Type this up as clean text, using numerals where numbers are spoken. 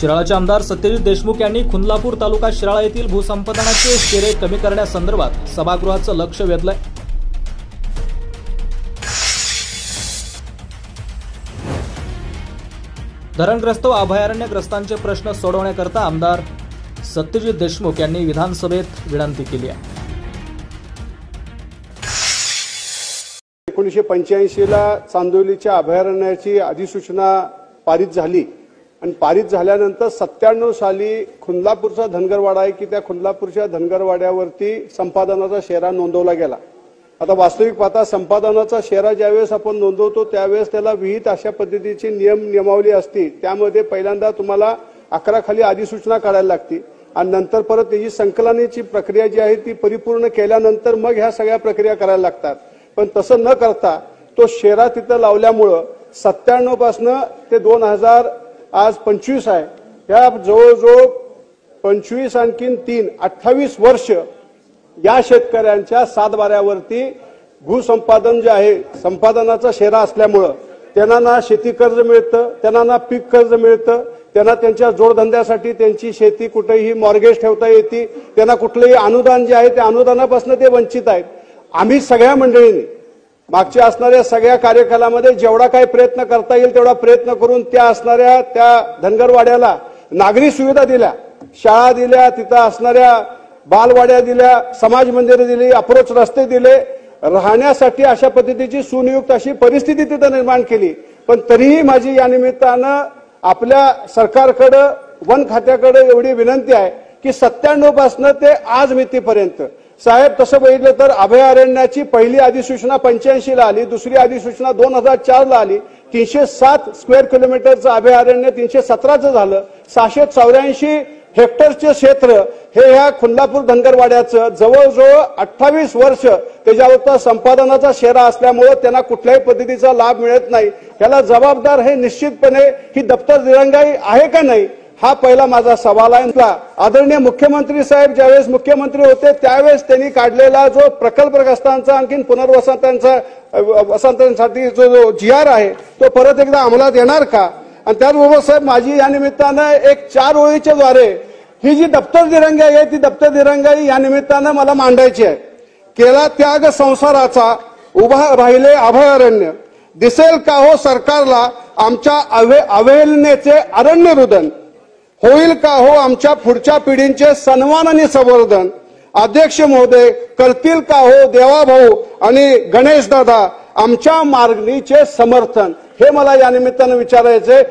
शिराळाचे आमदार सत्यजित देशमुख यांनी खुंदलापूर तालुका शिराळा येथील भूसंपादनाचे शेरे कमी करण्यासंदर्भात सभागृहाचं लक्ष वेधलंय। धरणग्रस्त व अभयारण्यग्रस्तांचे प्रश्न सोडवण्याकरता आमदार सत्यजित देशमुख यांनी विधानसभेत विनंती केली आहे। 1985 ला चांदोलीच्या अभयारण्याची अधिसूचना पारित झाली आणि पारित झाल्यानंतर 97 साली खुंदलापूरचा धनगरवाडा आहे की त्या खुंदलापूरच्या धनगरवाड्यावरती संपादनाचा शेरा नोंदवला गेला। आता वास्तविक पाहता संपादनाचा शेरा ज्यावेळेस आपण नोंदवतो त्यावेळेस त्याला विहित अशा पद्धतीची नियमावली असते। त्यामध्ये पहिल्यांदा तुम्हाला 11 खाली अधिसूचना काढायला लागते आणि नंतर परत त्याची संकलनाची प्रक्रिया जी आहे ती परिपूर्ण केल्यानंतर मग ह्या सगळ्या प्रक्रिया करायला लागतात। पण तसं न करता तो शेरा तिथं लावल्यामुळं 97 पासून ते 2000 आज 25 आहे, या जवळजवळ 25 आणखीन 3 28 वर्ष या शेतकऱ्यांच्या सातबाऱ्यावरती भूसंपादन जे आहे संपादनाचा शेरा असल्यामुळं त्यांना ना शेती कर्ज मिळतं, त्यांना ना पीक कर्ज मिळतं, त्यांना त्यांच्या जोडधंद्यासाठी त्यांची शेती कुठेही मॉर्गेज ठेवता येते, त्यांना कुठलेही अनुदान जे आहे त्या अनुदानापासून ते वंचित आहेत। आम्ही सगळ्या मंडळींनी मागच्या असणाऱ्या सगळ्या कार्यकालामध्ये जेवढा काही प्रयत्न करता येईल तेवढा प्रयत्न करून त्या असणाऱ्या त्या धनगरवाड्याला नागरी सुविधा दिल्या, शाळा दिल्या, तिथं असणाऱ्या बालवाड्या दिल्या, समाज मंदिरं दिली, अप्रोच रस्ते दिले, राहण्यासाठी अशा पद्धतीची सुनियुक्त अशी परिस्थिती तिथं निर्माण केली। पण तरीही माझी या निमित्तानं आपल्या सरकारकडे वन खात्याकडे एवढी विनंती आहे की 97 पासून ते आज मितीपर्यंत साहेब तसं बघितलं तर अभयारण्याची पहिली अधिसूचना 85 ला आली, दुसरी अधिसूचना 2004 ला आली, 307 स्क्वेअर किलोमीटरचं अभयारण्य 317चं झालं, 684 हेक्टरचे क्षेत्र हे ह्या खुंदलापूर धनगरवाड्याचं जवळजवळ 28 वर्ष त्याच्यावर संपादनाचा शेरा असल्यामुळे त्यांना कुठल्याही पद्धतीचा लाभ मिळत नाही। याला जबाबदार हे निश्चितपणे ही दप्तर दिरंगाई आहे का नाही हा पहिला माझा सवाल आहे। आदरणीय मुख्यमंत्री साहेब ज्यावेळेस मुख्यमंत्री होते त्यावेळेस त्यांनी काढलेला जो प्रकल्पग्रस्तांचा आणखीन वसंतांसाठी जो GR आहे तो परत एकदा अंमलात येणार का? आणि त्याचबरोबर साहेब माझी या निमित्तानं एक 4 ओळीच्या द्वारे ही जी दप्तर दिरंगाई आहे ती दप्तर दिरंगाई या निमित्तानं मला मांडायची आहे। केला त्याग संसाराचा उभा राहिले अभयारण्य, दिसेल का हो सरकारला आमच्या अवहेलनेचे अरण्य रुदन, होईल का हो आमच्या पुढच्या पिढींचे सन्मान आणि संवर्धन, अध्यक्ष महोदय करतील का हो देवाभाऊ आणि गणेश दादा आमच्या मागणीचे समर्थन, हे मला या निमित्तानं विचारायचंय।